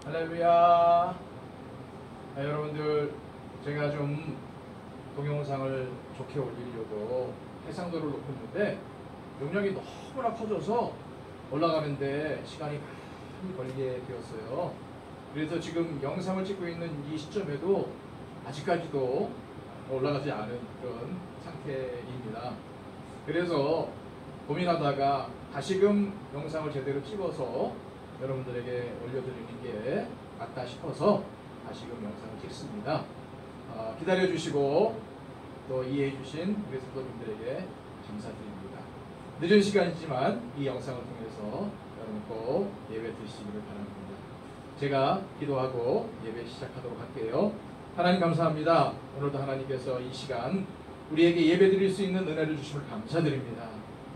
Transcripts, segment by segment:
할렐루야. 여러분들, 제가 좀 동영상을 좋게 올리려고 해상도를 높였는데 용량이 너무나 커져서 올라가는데 시간이 많이 걸리게 되었어요. 그래서 지금 영상을 찍고 있는 이 시점에도 아직까지도 올라가지 않은 그런 상태입니다. 그래서 고민하다가 다시금 영상을 제대로 찍어서 여러분들에게 올려드리는 게 맞다 싶어서 다시금 영상을 찍습니다. 기다려주시고 또 이해해주신 우리 성도님들에게 감사드립니다. 늦은 시간이지만 이 영상을 통해서 여러분 꼭 예배 드시기를 바랍니다. 제가 기도하고 예배 시작하도록 할게요. 하나님 감사합니다. 오늘도 하나님께서 이 시간 우리에게 예배 드릴 수 있는 은혜를 주심을 감사드립니다.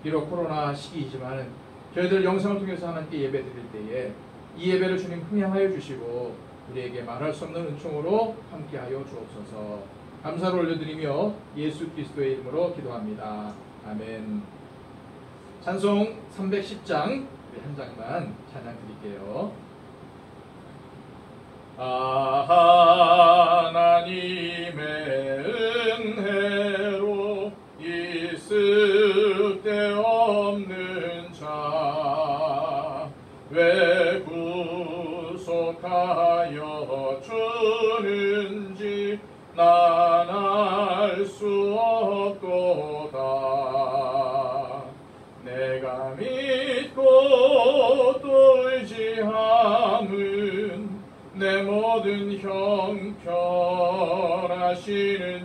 비록 코로나 시기이지만 저희들 영상을 통해서 하나님께 예배 드릴 때에 이 예배를 주님 흥행하여 주시고 우리에게 말할 수 없는 은총으로 함께하여 주옵소서. 감사를 올려드리며 예수 그리스도의 이름으로 기도합니다. 아멘. 찬송 310장 한 장만 찬양 드릴게요. 하나님의 은혜로 있을 데 없는 자 왜 구속하여 주는지 난 알 수 없도다. 내가 믿고 또 의지함은 내 모든 형편하시는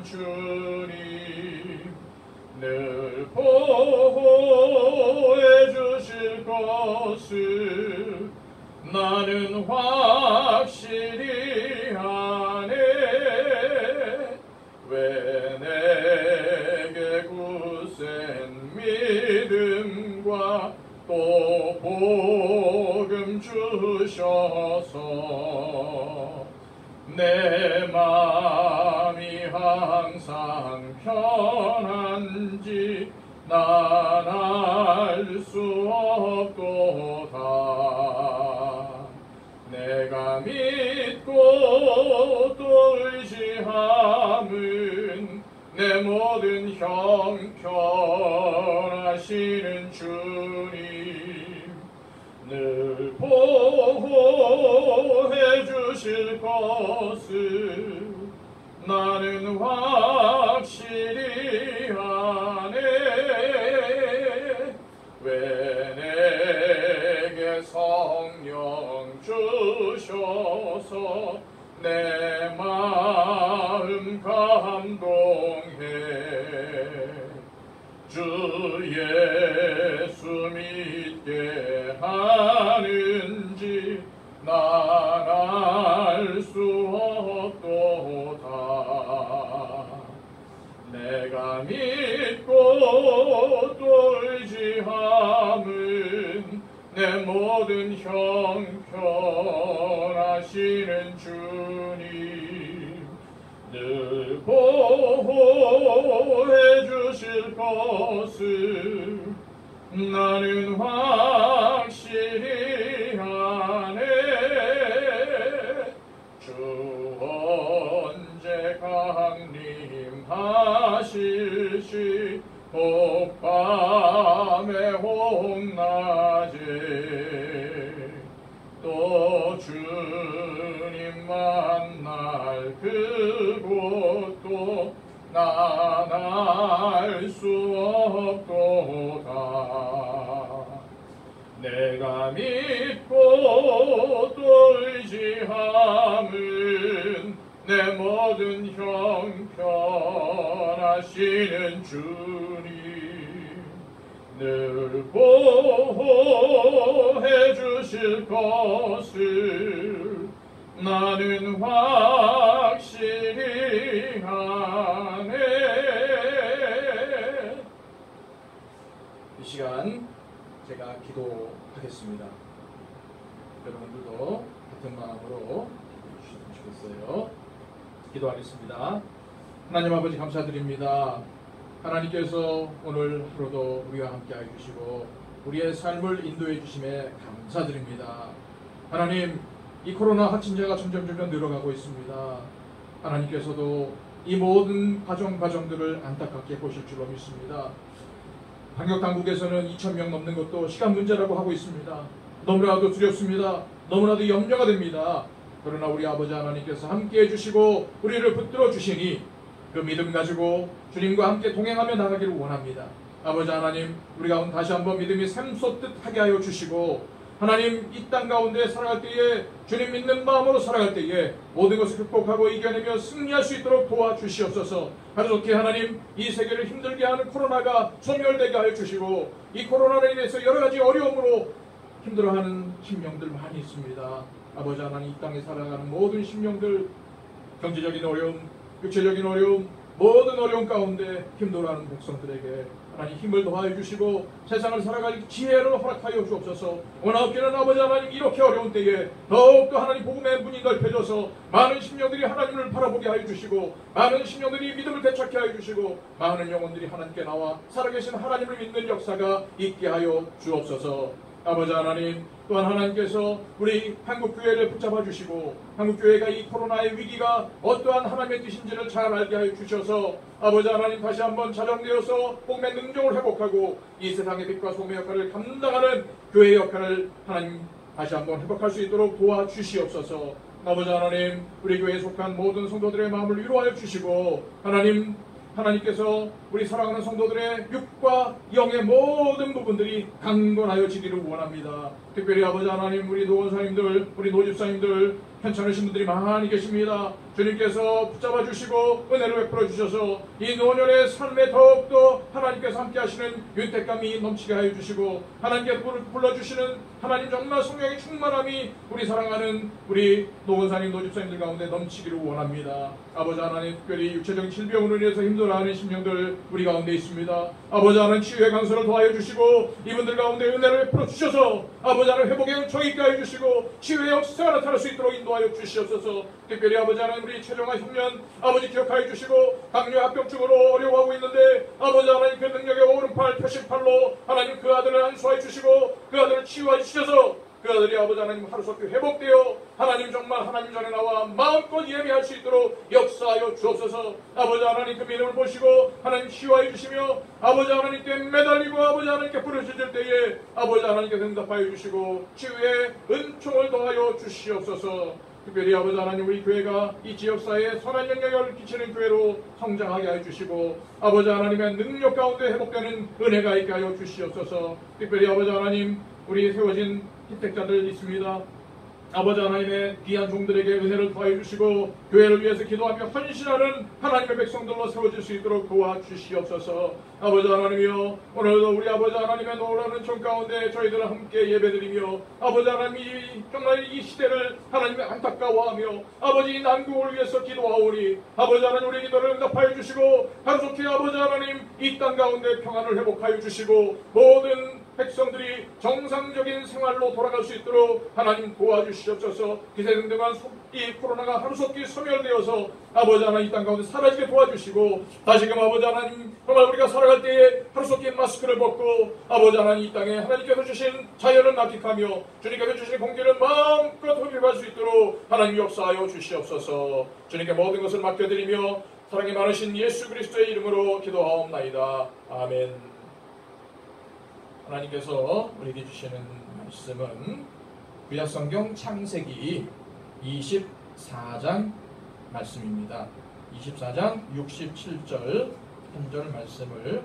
주님 늘 보호해 주실 것을 나는 확실히 아네. 왜 내게 굳센 믿음과 또 복음 주셔서 내 마음이 항상 편한지 난 알 수 없도다. 내가 믿고 또 의지함은 내 모든 형편하시는 주님 늘 보호해 주실 것을 나는 확실히 아네. 왜 내게 성령 주셔서 내 마음 감동해. 주 예수 믿게 하는지 난 알 수 없도다. 내가 믿고 또 의지함은 내 모든 형편하시는 주님 늘 보호해 주실 것을 나는 확실히 아네. 주 언제 강림하실지 혹밤에 혹낮에 또 주님 만날 그곳도 난 알 수 없도다. 내가 믿고 또 의지함은 내 모든 형편하시는 주님 늘 보호해 주실 것을 나는 확실히 아네. 이 시간 제가 기도하겠습니다. 여러분들도 같은 마음으로 해주시면 좋겠어요. 기도하겠습니다. 하나님 아버지 감사드립니다. 하나님께서 오늘 하루도 우리와 함께 해주시고 우리의 삶을 인도해 주심에 감사드립니다. 하나님, 이 코로나 확진자가 점점 늘어가고 있습니다. 하나님께서도 이 모든 가정들을 안타깝게 보실 줄로 믿습니다. 방역당국에서는 2,000명 넘는 것도 시간 문제라고 하고 있습니다. 너무나도 두렵습니다. 너무나도 염려가 됩니다. 그러나 우리 아버지 하나님께서 함께해 주시고 우리를 붙들어 주시니 그 믿음 가지고 주님과 함께 동행하며 나가기를 원합니다. 아버지 하나님, 우리 가운데 다시 한번 믿음이 샘솟듯 하게 하여 주시고, 하나님, 이 땅 가운데 살아갈 때에 주님 믿는 마음으로 살아갈 때에 모든 것을 극복하고 이겨내며 승리할 수 있도록 도와주시옵소서. 가족께 하나님, 이 세계를 힘들게 하는 코로나가 소멸되게 하여 주시고, 이 코로나로 인해서 여러 가지 어려움으로 힘들어하는 심령들 많이 있습니다. 아버지 하나님, 이 땅에 살아가는 모든 심령들, 경제적인 어려움, 육체적인 어려움, 모든 어려움 가운데 힘들어하는 백성들에게 하나님 힘을 더하여 주시고 세상을 살아갈 지혜를 허락하여 주옵소서. 원하옵기는 아버지 하나님, 이렇게 어려운 때에 더욱더 하나님 복음의 문이 넓혀져서 많은 심령들이 하나님을 바라보게 하여 주시고, 많은 심령들이 믿음을 되찾게 하여 주시고, 많은 영혼들이 하나님께 나와 살아계신 하나님을 믿는 역사가 있게 하여 주옵소서. 아버지 하나님, 또한 하나님께서 우리 한국교회를 붙잡아 주시고 한국교회가 이 코로나의 위기가 어떠한 하나님의 뜻인지를 잘 알게 하여 주셔서 아버지 하나님, 다시 한번 자정되어서 복음의 능력을 회복하고 이 세상의 빛과 소금의 역할을 감당하는 교회의 역할을 하나님 다시 한번 회복할 수 있도록 도와주시옵소서. 아버지 하나님, 우리 교회에 속한 모든 성도들의 마음을 위로하여 주시고, 하나님께서 우리 사랑하는 성도들의 육과 영의 모든 부분들이 강건하여지기를 원합니다. 특별히 아버지 하나님, 우리 노원사님들, 우리 노집사님들, 편찮으신 분들이 많이 계십니다. 주님께서 붙잡아 주시고 은혜를 베풀어 주셔서 이 노년의 삶에 더욱더 하나님께서 함께 하시는 윤택감이 넘치게 하여 주시고, 하나님께서 불러주시는 하나님 정말 성령의 충만함이 우리 사랑하는 우리 노원사님, 노집사님들 가운데 넘치기를 원합니다. 아버지 하나님, 특별히 육체적인 질병으로 인해서 힘들어하는 심령들 우리 가운데 있습니다. 아버지 하나님, 치유의 강선을 더하여 주시고 이분들 가운데 은혜를 베풀어 주셔서 아버지 하나님, 회복의 은총이 있게 하여 주시고 치유의 역사가 나타날 수 있도록 인도하여 주시옵소서. 특별히 아버지 하나님, 우리 최종화 흉년 아버지 기억하여 주시고 강요 합병증으로 어려워하고 있는데 아버지 하나님, 그 능력의 오른팔 표식팔로 하나님 그 아들을 안수하여 주시고 그 아들을 치유하여 주셔서 그 아들이 아버지 하나님 하루속히 회복되어 하나님 정말 하나님 전에 나와 마음껏 예배할 수 있도록 역사하여 주옵소서. 아버지 하나님, 그 믿음을 보시고 하나님 치유하여 주시며 아버지 하나님께 매달리고 아버지 하나님께 부르짖을 때에 아버지 하나님께 응답하여 주시고 치유의 은총을 더하여 주시옵소서. 특별히 아버지 하나님, 우리 교회가 이 지역사회에 선한 영향을 끼치는 교회로 성장하게 하여 주시고 아버지 하나님의 능력 가운데 회복되는 은혜가 있게 하여 주시옵소서. 특별히 아버지 하나님, 우리 세워진 희택자들 있습니다. 아버지 하나님의 귀한 종들에게 은혜를 더하여 주시고 교회를 위해서 기도하며 헌신하는 하나님의 백성들로 세워질 수 있도록 도와주시옵소서. 아버지 하나님이여, 오늘도 우리 아버지 하나님의 놀라운 은총 가운데 저희들 함께 예배드리며 아버지 하나님이 정말 이 시대를 하나님의 안타까워하며 아버지 난국을 위해서 기도하오니 아버지 하나님, 우리 기도를 응답하여 주시고 하루속히 아버지 하나님, 이 땅 가운데 평안을 회복하여 주시고 모든 백성들이 정상적인 생활로 돌아갈 수 있도록 하나님 도와주시옵소서. 기세등등한 이 코로나가 하루속히 소멸되어서 아버지 하나님, 이 땅 가운데 사라지게 도와주시고 다시금 아버지 하나님, 정말 우리가 살아갈 때에 하루속히 마스크를 벗고 아버지 하나님, 이 땅에 하나님께서 주신 자연을 만끽하며 주님께서 주신 공기를 마음껏 흡입할 수 있도록 하나님 역사하여 주시옵소서. 주님께 모든 것을 맡겨드리며 사랑이 많으신 예수 그리스도의 이름으로 기도하옵나이다. 아멘. 하나님께서 우리에게 주시는 말씀은 구약성경 창세기 24장 말씀입니다. 24장 67절 한절 말씀을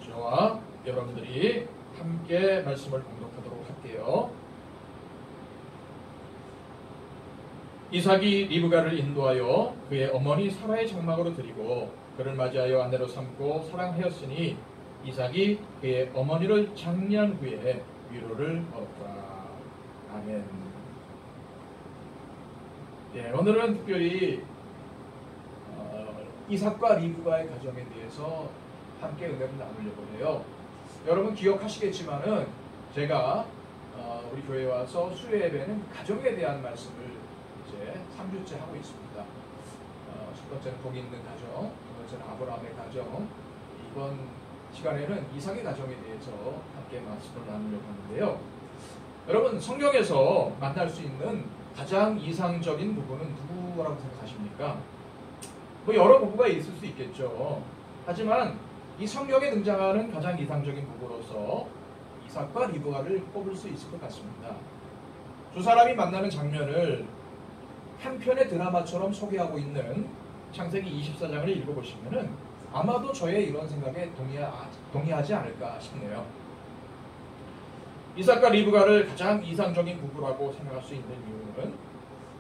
저와 여러분들이 함께 말씀을 공독하도록 할게요. 이삭이 리브가를 인도하여 그의 어머니 사라의 장막으로 드리고 그를 맞이하여 아내로 삼고 사랑하였으니 이삭이 그의 어머니를 장례한 후에 위로를 얻었다. 아멘. 네, 오늘은 특별히 이삭과 리브가의 가정에 대해서 함께 은혜를 나누려고 해요. 여러분 기억하시겠지만은 제가 우리 교회에 와서 수요 예배는 가정에 대한 말씀을 이제 3주째 하고 있습니다. 첫 번째는 복이 있는 가정, 두 번째는 아브라함의 가정, 이번 시간에는 이삭의 가정에 대해서 함께 말씀을 나누려고 하는데요. 여러분 성경에서 만날 수 있는 가장 이상적인 부부는 누구라고 생각하십니까? 뭐 여러 부부가 있을 수 있겠죠. 하지만 이 성경에 등장하는 가장 이상적인 부부로서 이삭과 리브가를 꼽을 수 있을 것 같습니다. 두 사람이 만나는 장면을 한 편의 드라마처럼 소개하고 있는 창세기 24장을 읽어보시면은 아마도 저의 이런 생각에 동의하지 않을까 싶네요. 이삭과 리브가를 가장 이상적인 부부라고 생각할 수 있는 이유는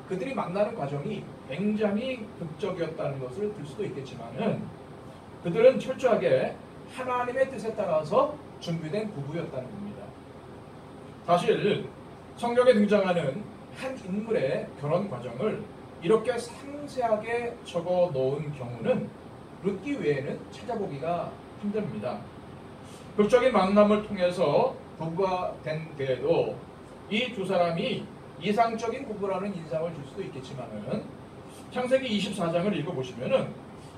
그들이 만나는 과정이 굉장히 극적이었다는 것을 들 수도 있겠지만은 그들은 철저하게 하나님의 뜻에 따라서 준비된 부부였다는 겁니다. 사실 성경에 등장하는 한 인물의 결혼 과정을 이렇게 상세하게 적어 놓은 경우는 룻기 외에는 찾아보기가 힘듭니다. 극적인 만남을 통해서 부부가 된 데에도 이 두 사람이 이상적인 부부라는 인상을 줄 수도 있겠지만은 창세기 24장을 읽어보시면은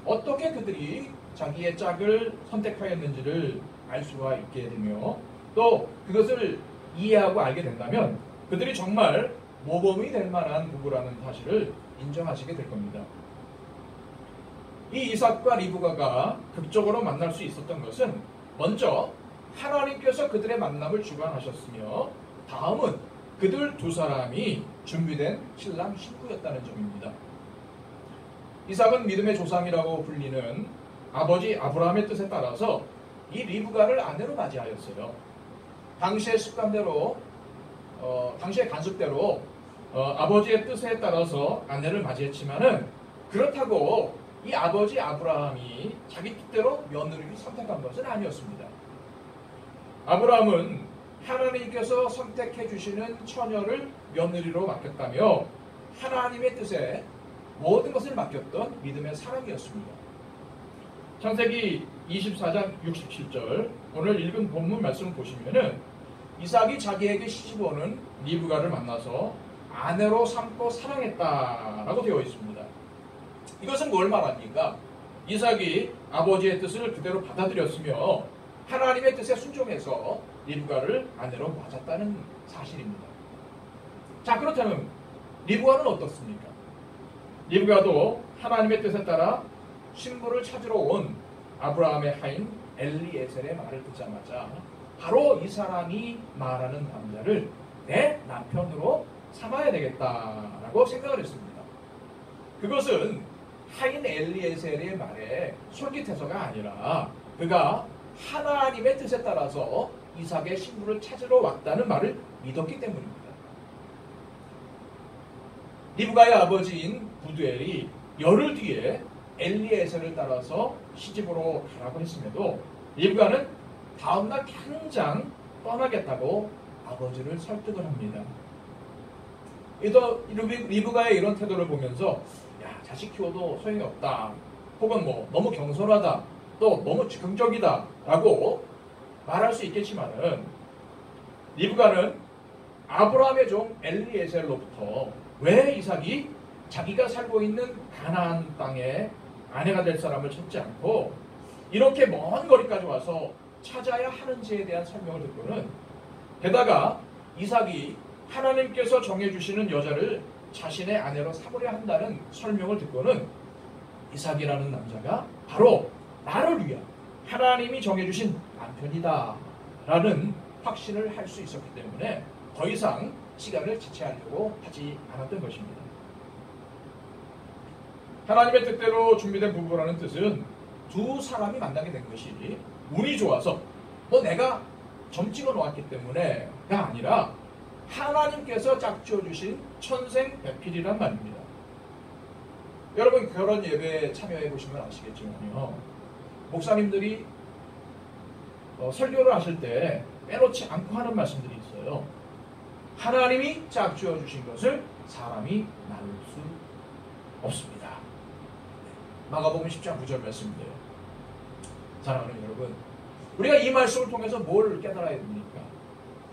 어떻게 그들이 자기의 짝을 선택하였는지를 알 수가 있게 되며 또 그것을 이해하고 알게 된다면 그들이 정말 모범이 될 만한 부부라는 사실을 인정하시게 될 겁니다. 이 이삭과 리브가가 극적으로 만날 수 있었던 것은 먼저 하나님께서 그들의 만남을 주관하셨으며 다음은 그들 두 사람이 준비된 신랑 신부였다는 점입니다. 이삭은 믿음의 조상이라고 불리는 아버지 아브라함의 뜻에 따라서 이 리브가를 아내로 맞이하였어요. 당시의 습관대로 당시의 간습대로 아버지의 뜻에 따라서 아내를 맞이했지만은 그렇다고 이 아버지 아브라함이 자기 뜻대로 며느리를 선택한 것은 아니었습니다. 아브라함은 하나님께서 선택해 주시는 처녀를 며느리로 맡겼다며 하나님의 뜻에 모든 것을 맡겼던 믿음의 사람이었습니다. 창세기 24장 67절 오늘 읽은 본문 말씀을 보시면은 이삭이 자기에게 시집오는 리브가를 만나서 아내로 삼고 사랑했다라고 되어 있습니다. 이것은 뭘 말합니까? 이삭이 아버지의 뜻을 그대로 받아들였으며 하나님의 뜻에 순종해서 리브가를 아내로 맞았다는 사실입니다. 자, 그렇다면 리브가는 어떻습니까? 리브가도 하나님의 뜻에 따라 신부를 찾으러 온 아브라함의 하인 엘리에셀의 말을 듣자마자 바로 이 사람이 말하는 남자를 내 남편으로 삼아야 되겠다라고 생각을 했습니다. 그것은 하인 엘리에셀의 말에 솔깃해서가 아니라 그가 하나님의 뜻에 따라서 이삭의 신부를 찾으러 왔다는 말을 믿었기 때문입니다. 리브가의 아버지인 부두엘이 열흘 뒤에 엘리에셀을 따라서 시집으로 가라고 했음에도 리브가는 다음날 당장 떠나겠다고 아버지를 설득을 합니다. 리브가의 이런 태도를 보면서 야, 자식 키워도 소용이 없다, 혹은 뭐 너무 경솔하다, 또 너무 즉흥적이다 라고 말할 수 있겠지만은 리브가는 아브라함의 종 엘리에셀로부터 왜 이삭이 자기가 살고 있는 가나안 땅에 아내가 될 사람을 찾지 않고 이렇게 먼 거리까지 와서 찾아야 하는지에 대한 설명을 듣고는, 게다가 이삭이 하나님께서 정해주시는 여자를 자신의 아내로 삼으려 한다는 설명을 듣고는 이삭이라는 남자가 바로 나를 위한 하나님이 정해주신 남편이다 라는 확신을 할 수 있었기 때문에 더 이상 시간을 지체하려고 하지 않았던 것입니다. 하나님의 뜻대로 준비된 부부라는 뜻은 두 사람이 만나게 된 것이 운이 좋아서 뭐 내가 점 찍어 놓았기 때문에가 아니라 하나님께서 짝지어 주신 천생배필이란 말입니다. 여러분 결혼 예배에 참여해 보시면 아시겠지만요, 목사님들이 설교를 하실 때 빼놓지 않고 하는 말씀들이 있어요. 하나님이 짝지어 주신 것을 사람이 나눌 수 없습니다. 마가복음 10장 9절 말씀인데요. 사랑하는 여러분, 우리가 이 말씀을 통해서 뭘 깨달아야 됩니까?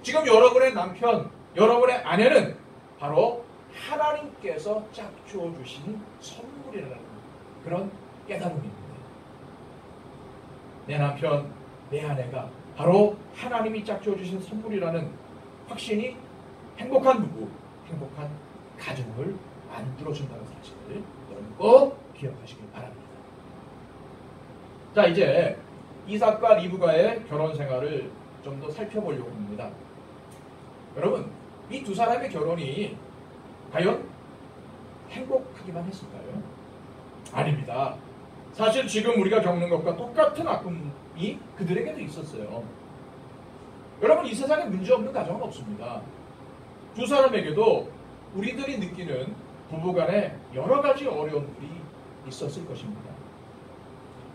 지금 여러분의 남편, 여러분의 아내는 바로 하나님께서 짝주어 주신 선물이라는 그런 깨달음입니다. 내 남편, 내 아내가 바로 하나님이 짝주어 주신 선물이라는 확신이 행복한 부부, 행복한 가정을 만들어준다는 사실을 여러분 꼭 기억하시길 바랍니다. 자, 이제 이삭과 리브가의 결혼 생활을 좀 더 살펴보려고 합니다. 여러분, 이 두 사람의 결혼이 과연 행복하기만 했을까요? 아닙니다. 사실 지금 우리가 겪는 것과 똑같은 아픔이 그들에게도 있었어요. 여러분, 이 세상에 문제없는 가정은 없습니다. 두 사람에게도 우리들이 느끼는 부부간에 여러 가지 어려움들이 있었을 것입니다.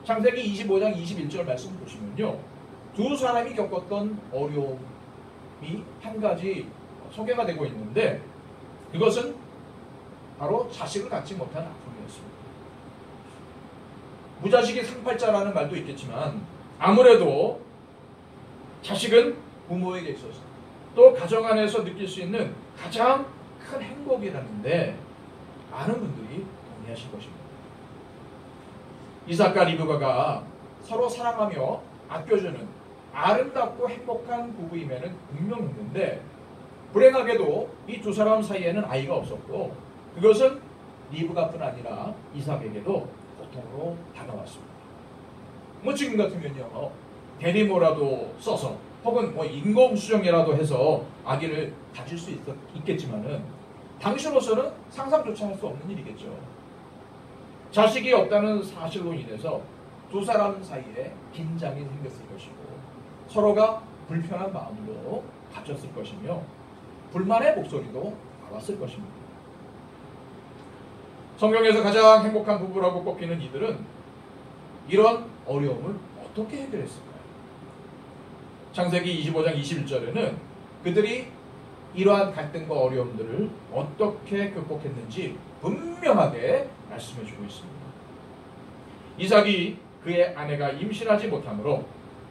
창세기 25장 21절 말씀 보시면요, 두 사람이 겪었던 어려움이 한 가지 소개가 되고 있는데, 그것은 바로 자식을 갖지 못한 아픔이었습니다. 무자식이 상팔자라는 말도 있겠지만 아무래도 자식은 부모에게 있어서 또 가정 안에서 느낄 수 있는 가장 큰 행복이라는데 많은 분들이 동의하실 것입니다. 이삭과 리브가가 서로 사랑하며 아껴주는 아름답고 행복한 부부임에는 분명했는데, 불행하게도 이 두 사람 사이에는 아이가 없었고, 그것은 리브가뿐 아니라 이삭에게도 고통으로 다가왔습니다. 지금 같으면요, 대리모라도 써서 혹은 인공수정이라도 해서 아기를 가질 수 있겠지만은 당시로서는 상상조차 할 수 없는 일이겠죠. 자식이 없다는 사실로 인해서 두 사람 사이에 긴장이 생겼을 것이고, 서로가 불편한 마음으로 갇혔을 것이며, 불만의 목소리도 나왔을 것입니다. 성경에서 가장 행복한 부부라고 꼽히는 이들은 이런 어려움을 어떻게 해결했을까요? 창세기 25장 21절에는 그들이 이러한 갈등과 어려움들을 어떻게 극복했는지 분명하게 말씀해주고 있습니다. 이삭이 그의 아내가 임신하지 못하므로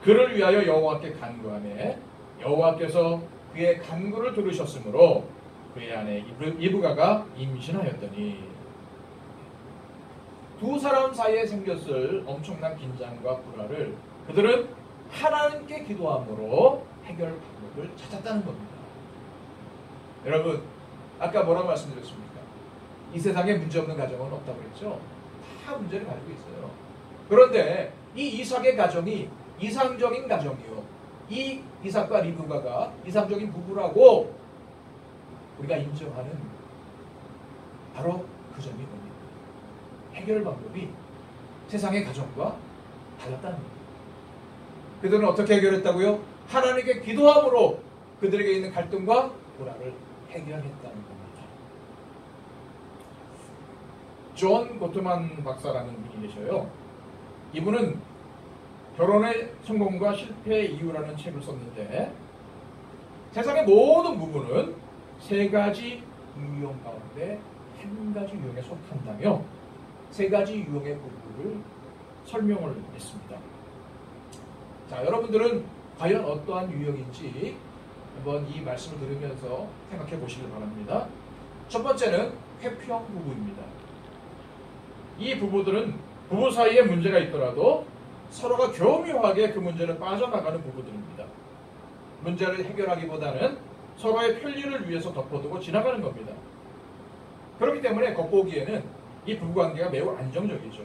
그를 위하여 여호와께 간구하매 여호와께서 그의 간구를 들으셨으므로 그의 아내 리브가가 임신하였더니, 두 사람 사이에 생겼을 엄청난 긴장과 불화를 그들은 하나님께 기도함으로 해결 방법을 찾았다는 겁니다. 여러분, 아까 뭐라고 말씀드렸습니까? 이 세상에 문제없는 가정은 없다고 그랬죠? 다 문제를 가지고 있어요. 그런데 이 이삭의 가정이 이상적인 가정이요, 이 이삭과 리브가가 이상적인 부부라고 우리가 인정하는 바로 그 점이 뭡니까? 해결 방법이 세상의 가정과 달랐다는 겁니다. 그들은 어떻게 해결했다고요? 하나님께 기도함으로 그들에게 있는 갈등과 불화를 해결했다는 겁니다. 존 고트만 박사라는 분이 계셔요. 이분은 결혼의 성공과 실패의 이유라는 책을 썼는데, 세상의 모든 부부는 세 가지 유형 가운데 한 가지 유형에 속한다며 세 가지 유형의 부부를 설명을 했습니다. 자, 여러분들은 과연 어떠한 유형인지 한번 이 말씀을 들으면서 생각해 보시길 바랍니다. 첫 번째는 회피형 부부입니다. 이 부부들은 부부 사이에 문제가 있더라도 서로가 교묘하게 그 문제를 빠져나가는 부부들입니다. 문제를 해결하기보다는 서로의 편리를 위해서 덮어두고 지나가는 겁니다. 그렇기 때문에 겉보기에는 이 부부관계가 매우 안정적이죠.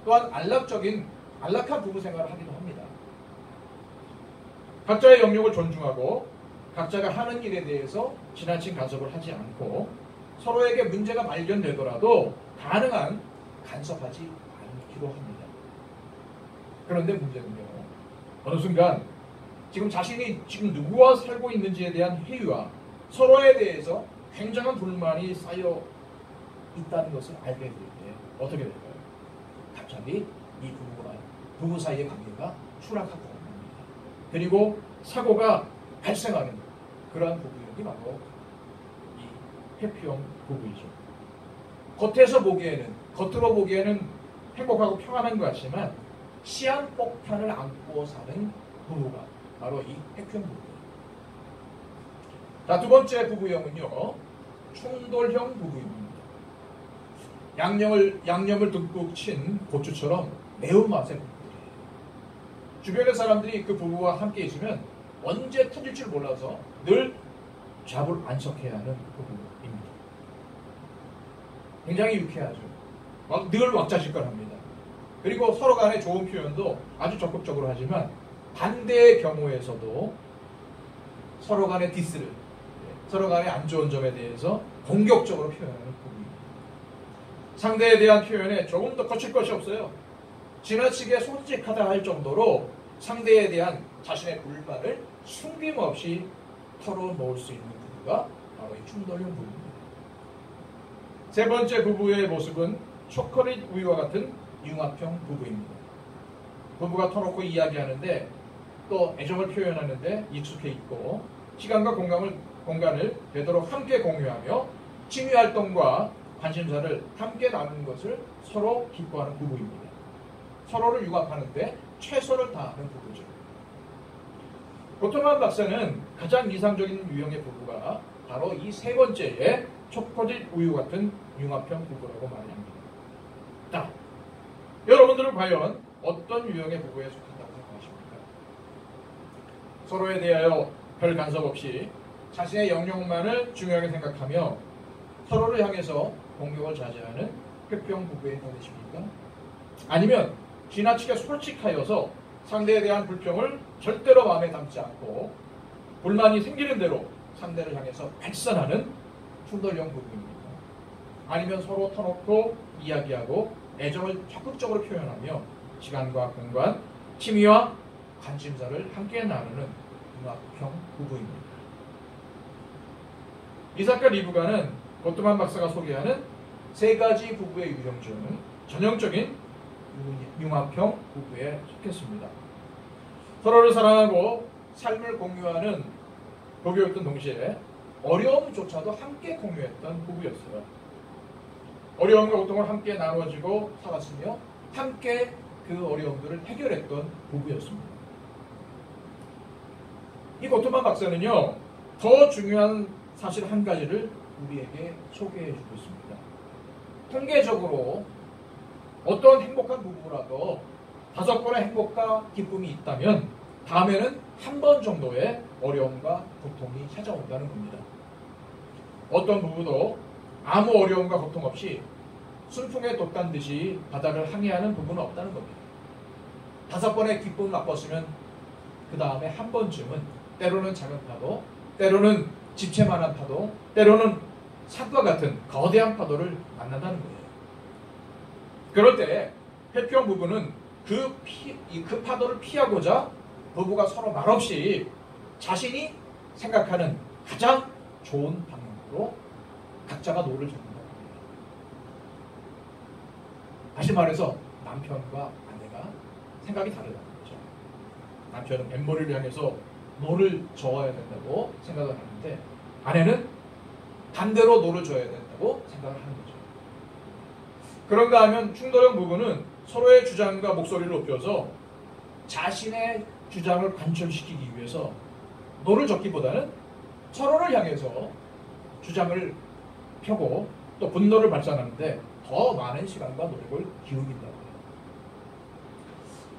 또한 안락한 부부 생활을 하기도 합니다. 각자의 영역을 존중하고 각자가 하는 일에 대해서 지나친 간섭을 하지 않고, 서로에게 문제가 발견되더라도 가능한 간섭하지 않기로 합니다. 그런데 문제는요, 어느 순간 자신이 누구와 살고 있는지에 대한 회의와 서로에 대해서 굉장한 불만이 쌓여 있다는 것을 알게 될 때 어떻게 될까요? 갑자기 이 부부 사이의 관계가 추락하고 옵니다. 그리고 사고가 발생하는 그러한 부부력이 바로 이 회피형 부부이죠. 겉으로 보기에는 행복하고 평안한 것 같지만 시한폭탄을 안고 사는 부부가 바로 이 회피형 부부입니다. 자, 두 번째 부부형은요, 충돌형 부부입니다. 양념을 듬뿍 친 고추처럼 매운맛의 부부들이에요. 주변의 사람들이 그 부부와 함께 있으면 언제 터질 줄 몰라서 늘 잡을 안석해야 하는 부부입니다. 굉장히 유쾌하죠. 늘 왁자지껄합니다. 그리고 서로 간의 좋은 표현도 아주 적극적으로 하지만 반대의 경우에서도 서로 간의 디스를, 서로 간의 안 좋은 점에 대해서 공격적으로 표현하는 부부입니다. 상대에 대한 표현에 조금 더 거칠 것이 없어요. 지나치게 솔직하다 할 정도로 상대에 대한 자신의 불만을 숨김없이 털어놓을 수 있는 부부가 바로 이 충돌형 부부입니다. 세 번째 부부의 모습은 초콜릿 우유와 같은 융합형 부부입니다. 부부가 터놓고 이야기하는데 또 애정을 표현하는데 익숙해 있고 시간과 공간을 되도록 함께 공유하며 취미활동과 관심사를 함께 나누는 것을 서로 기뻐하는 부부입니다. 서로를 융합하는데 최선을 다하는 부부죠. 고토만 박사는 가장 이상적인 유형의 부부가 바로 이 세 번째의 초콜릿 우유 같은 융합형 부부라고 말합니다. 자, 여러분들은 과연 어떤 유형의 부부에 속한다고 생각하십니까? 서로에 대하여 별 간섭 없이 자신의 영역만을 중요하게 생각하며 서로를 향해서 공격을 자제하는 폐평 부부의 편이십니까? 아니면 지나치게 솔직하여서 상대에 대한 불평을 절대로 마음에 담지 않고 불만이 생기는 대로 상대를 향해서 발산하는 충돌형 부부입니까? 아니면 서로 터놓고 이야기하고 애정을 적극적으로 표현하며 시간과 공간, 취미와 관심사를 함께 나누는 융합형 부부입니다. 이삭과 리브가는 고토만 박사가 소개하는 세 가지 부부의 유형 중 전형적인 융합형 부부에 속했습니다. 서로를 사랑하고 삶을 공유하는 부부였던 동시에 어려움조차도 함께 공유했던 부부였어요. 어려움과 고통을 함께 나눠지고 살았으며 함께 그 어려움들을 해결했던 부부였습니다. 이 고토만 박사는요, 더 중요한 사실 한 가지를 우리에게 소개해 주고 있습니다. 통계적으로 어떤 행복한 부부라도 5번의 행복과 기쁨이 있다면 다음에는 한 번 정도의 어려움과 고통이 찾아온다는 겁니다. 어떤 부부도 아무 어려움과 고통 없이 순풍에 돛단 듯이 바다를 항해하는 부부는 없다는 겁니다. 5번의 기쁨을 맛봤으면 그 다음에 한 번쯤은 때로는 작은 파도, 때로는 집채만한 파도, 때로는 산과 같은 거대한 파도를 만난다는 거예요. 그럴 때 회평 부부는 그 파도를 피하고자 부부가 서로 말없이 자신이 생각하는 가장 좋은 방향으로 각자가 노를 젓는다는 겁니다. 다시 말해서 남편과 아내가 생각이 다르다는 거죠. 남편은 뱃머리를 향해서 노를 저어야 된다고 생각을 하는데 아내는 반대로 노를 저어야 된다고 생각을 하는 거죠. 그런가 하면 충돌형 부부는 서로의 주장과 목소리를 높여서 자신의 주장을 관철시키기 위해서 노를 젓기보다는 서로를 향해서 주장을 펴고 또 분노를 발산하는데 더 많은 시간과 노력을 기울인다고 해요.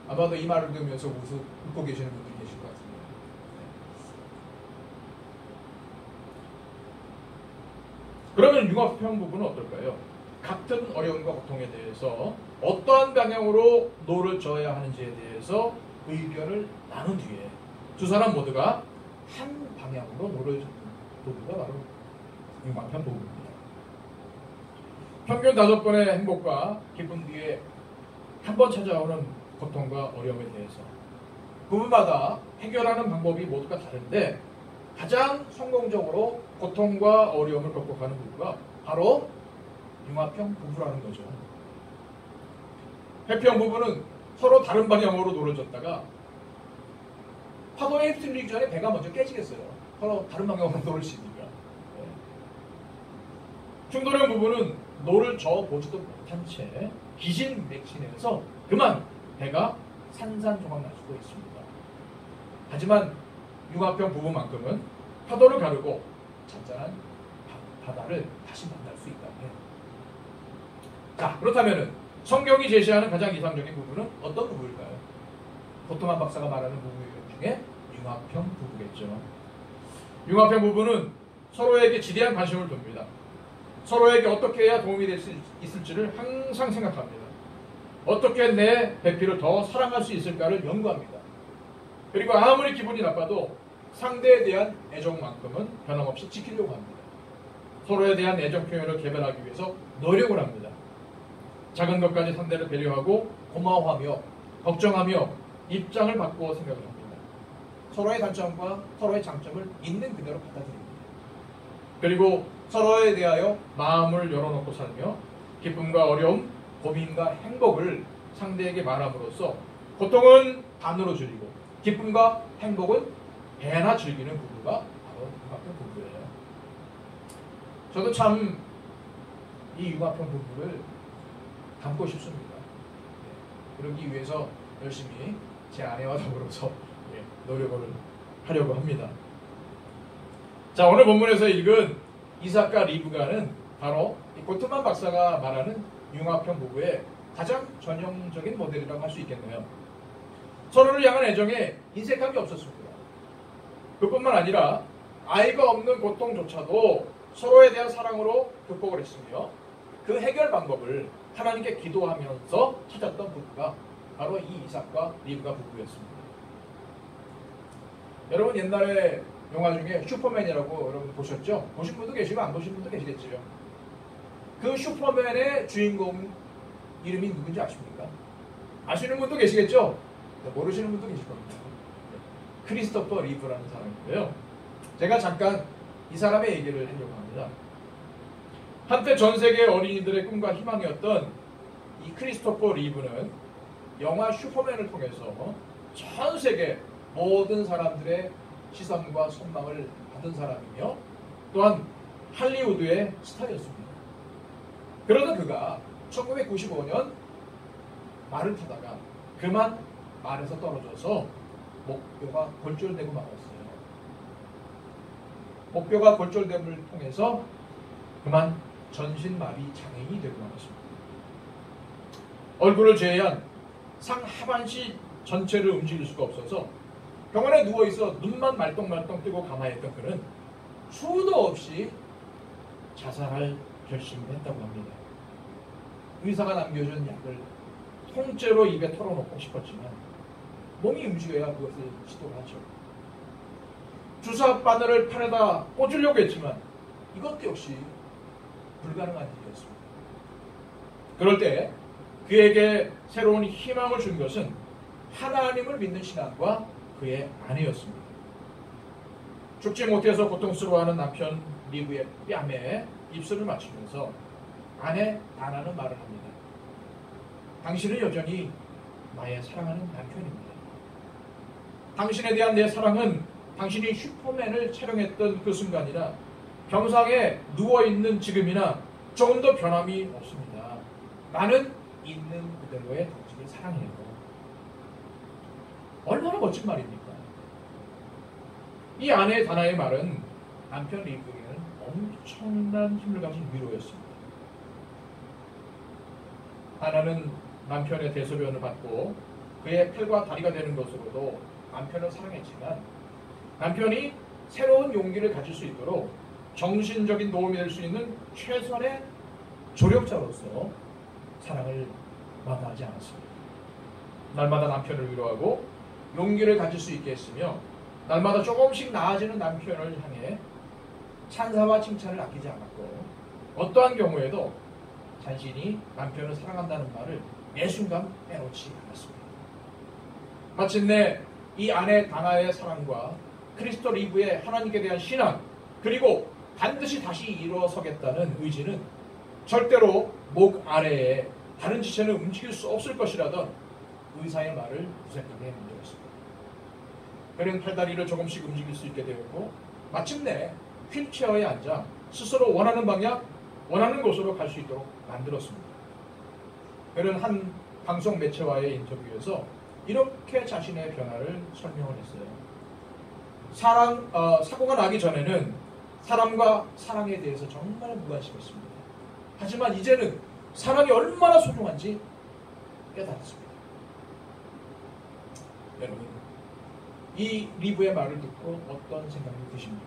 아마도 이 말을 들으면서 웃고 계시는 분들이 계실 것 같습니다. 그러면 융합형 부부는 어떨까요? 같은 어려움과 고통에 대해서 어떠한 방향으로 노를 저어야 하는지에 대해서 의견을 나눈 뒤에 두 사람 모두가 한 방향으로 노를 젓는 부부가 바로 융합형 부부입니다. 평균 5번의 행복과 기쁨 뒤에 한 번 찾아오는 고통과 어려움에 대해서 부부마다 해결하는 방법이 모두가 다른데 가장 성공적으로 고통과 어려움을 극복하는 부부가 바로 융합형 부부라는 거죠. 회피형 부부는 서로 다른 방향으로 노를 젓다가 파도에 휩쓸리기 전에 배가 먼저 깨지겠어요. 서로 다른 방향으로 노를 젓으니까. 충돌형 부부는 노를 저어보지도 못한 채 기진맥진해서 그만 배가 산산조각 날 수도 있습니다. 하지만 융합형 부부만큼은 파도를 가르고 잔잔한 바다를 다시 만날 수 있다고 해요. 자, 그렇다면 성경이 제시하는 가장 이상적인 부부는 어떤 부부일까요? 고토만 박사가 말하는 부부 중에 융합형 부부겠죠. 융합형 부부는 서로에게 지대한 관심을 둡니다. 서로에게 어떻게 해야 도움이 될 수 있을지를 항상 생각합니다. 어떻게 내 배필을 더 사랑할 수 있을까를 연구합니다. 그리고 아무리 기분이 나빠도 상대에 대한 애정만큼은 변함없이 지키려고 합니다. 서로에 대한 애정 표현을 개발하기 위해서 노력을 합니다. 작은 것까지 상대를 배려하고 고마워하며 걱정하며 입장을 바꾸어 생각을 합니다. 서로의 단점과 서로의 장점을 있는 그대로 받아들입니다. 그리고 서로에 대하여 마음을 열어놓고 살며 기쁨과 어려움, 고민과 행복을 상대에게 말함으로써 고통은 반으로 줄이고 기쁨과 행복은 배나 즐기는 부부가 바로 융합형 부부예요. 저도 참 이 융합형 부부를 닮고 싶습니다. 그러기 위해서 열심히 제 아내와 더불어서 노력을 하려고 합니다. 자, 오늘 본문에서 읽은 이삭과 리브가는 바로 고트만 박사가 말하는 융합형 부부의 가장 전형적인 모델이라고 할 수 있겠네요. 서로를 향한 애정에 인색함이 없었습니다. 그뿐만 아니라 아이가 없는 고통조차도 서로에 대한 사랑으로 극복을 했으며 그 해결 방법을 하나님께 기도하면서 찾았던 부부가 바로 이 이삭과 리브가 부부였습니다. 여러분 옛날에 영화 중에 슈퍼맨이라고 여러분 보셨죠? 보신 분도 계시고 안 보신 분도 계시겠죠. 그 슈퍼맨의 주인공 이름이 누군지 아십니까? 아시는 분도 계시겠죠? 모르시는 분도 계실 겁니다. 크리스토퍼 리브라는 사람인데요. 제가 잠깐 이 사람의 얘기를 하려고 합니다. 한때 전 세계 어린이들의 꿈과 희망이었던 이 크리스토퍼 리브는 영화 슈퍼맨을 통해서 전 세계 모든 사람들의 시선과 선망을 받은 사람이며 또한 할리우드의 스타였습니다. 그러던 그가 1995년 말을 타다가 그만 말에서 떨어져서 목뼈가 골절되고 말았어요. 목뼈가 골절됨을 통해서 그만 전신마비 장애인이 되고 말았습니다. 얼굴을 제외한 상하반신 전체를 움직일 수가 없어서 병원에 누워있어 눈만 말똥말똥 뜨고 가만히 있던 그는 수도 없이 자살할 결심을 했다고 합니다. 의사가 남겨준 약을 통째로 입에 털어놓고 싶었지만 몸이 움직여야 그것을 시도를 하죠. 주사 바늘을 팔에다 꽂으려고 했지만 이것도 역시 불가능한 일이었습니다. 그럴 때 그에게 새로운 희망을 준 것은 하나님을 믿는 신앙과 그의 아내였습니다. 죽지 못해서 고통스러워하는 남편 리브의 뺨에 입술을 맞추면서 아내 다나는 말을 합니다. 당신은 여전히 나의 사랑하는 남편입니다. 당신에 대한 내 사랑은 당신이 슈퍼맨을 촬영했던 그 순간이나 병상에 누워있는 지금이나 조금 더 변함이 없습니다. 나는 있는 그대로의 당신을 사랑해요. 얼마나 멋진 말입니까? 이 아내의 다나의 말은 남편 리브에게는 엄청난 힘을 가진 위로였습니다. 다나는 남편의 대소변을 받고 그의 팔과 다리가 되는 것으로도 남편을 사랑했지만 남편이 새로운 용기를 가질 수 있도록 정신적인 도움이 될 수 있는 최선의 조력자로서 사랑을 마다하지 않았습니다. 날마다 남편을 위로하고 용기를 가질 수 있게 했으며 날마다 조금씩 나아지는 남편을 향해 찬사와 칭찬을 아끼지 않았고 어떠한 경우에도 자신이 남편을 사랑한다는 말을 매 순간 빼놓지 않았습니다. 마침내 이 아내 다나의 사랑과 크리스토 리브의 하나님께 대한 신앙 그리고 반드시 다시 일어서겠다는 의지는 절대로 목 아래에 다른 지체는 움직일 수 없을 것이라던 의사의 말을 무색하게 만들었습니다. 그는 팔다리를 조금씩 움직일 수 있게 되었고 마침내 휠체어에 앉아 스스로 원하는 방향, 원하는 곳으로 갈 수 있도록 만들었습니다. 그는 한 방송 매체와의 인터뷰에서 이렇게 자신의 변화를 설명을 했어요. 사고가 나기 전에는 사람과 사랑에 대해서 정말 무관심했습니다. 하지만 이제는 사랑이 얼마나 소중한지 깨달았습니다. 여러분, 이 리브의 말을 듣고 어떤 생각이 드십니까?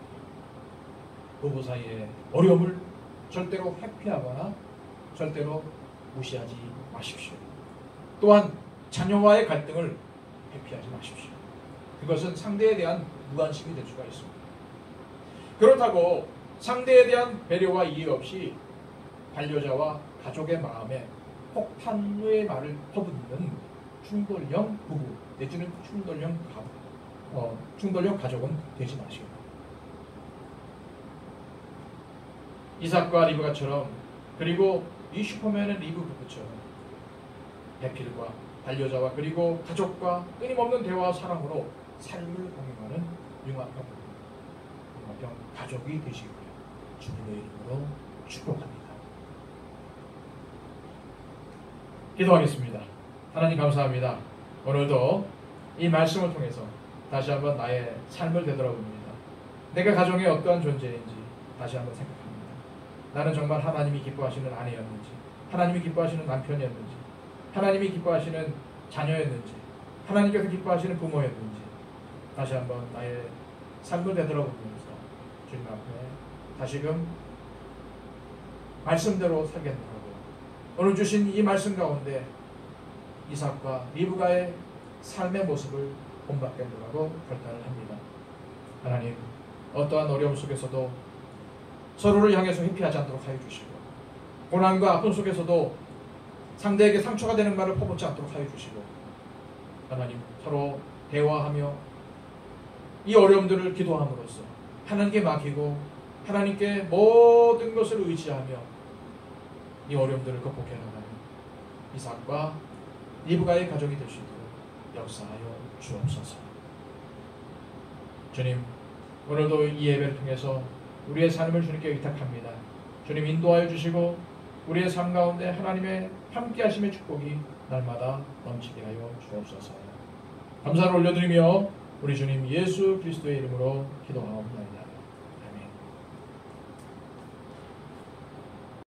부부 사이의 어려움을 절대로 회피하거나 절대로 무시하지 마십시오. 또한 자녀와의 갈등을 회피하지 마십시오. 그것은 상대에 대한 무관심이 될 수가 있습니다. 그렇다고 상대에 대한 배려와 이해 없이 반려자와 가족의 마음에 폭탄의 말을 퍼붓는 충돌형 부부 내지는 충돌형 가족은 되지 마시고, 이삭과 리브가처럼, 그리고 이 슈퍼맨의 리브 부부처럼 배필과 반려자와 그리고 가족과 끊임없는 대화와 사랑으로 삶을 공유하는 융합형 가족이 되시기를 주님의 이름으로 축복합니다. 기도하겠습니다. 하나님 감사합니다. 오늘도 이 말씀을 통해서 다시 한번 나의 삶을 되돌아봅니다. 내가 가정의 어떠한 존재인지 다시 한번 생각합니다. 나는 정말 하나님이 기뻐하시는 아내였는지, 하나님이 기뻐하시는 남편이었는지, 하나님이 기뻐하시는 자녀였는지, 하나님께서 기뻐하시는 부모였는지 다시 한번 나의 삶을 되돌아보면서 주님 앞에 다시금 말씀대로 살겠노라고 오늘 주신 이 말씀 가운데 이삭과 리브가의 삶의 모습을 본받겠노라고 결단을 합니다. 하나님, 어떠한 어려움 속에서도 서로를 향해서 회피하지 않도록 하여 주시고, 고난과 아픔 속에서도 상대에게 상처가 되는 말을 퍼붓지 않도록 하여 주시고, 하나님, 서로 대화하며 이 어려움들을 기도함으로써 하나님께 맡기고 하나님께 모든 것을 의지하며 이 어려움들을 극복해 나가는 이삭과 리브가의 가정이 될 수 있도록 역사하여 주옵소서. 주님, 오늘도 이 예배를 통해서 우리의 삶을 주님께 의탁합니다. 주님 인도하여 주시고 우리의 삶 가운데 하나님의 함께 하심의 축복이 날마다 넘치게 하여 주옵소서. 감사를 올려드리며 우리 주님 예수 그리스도의 이름으로 기도하옵나이다.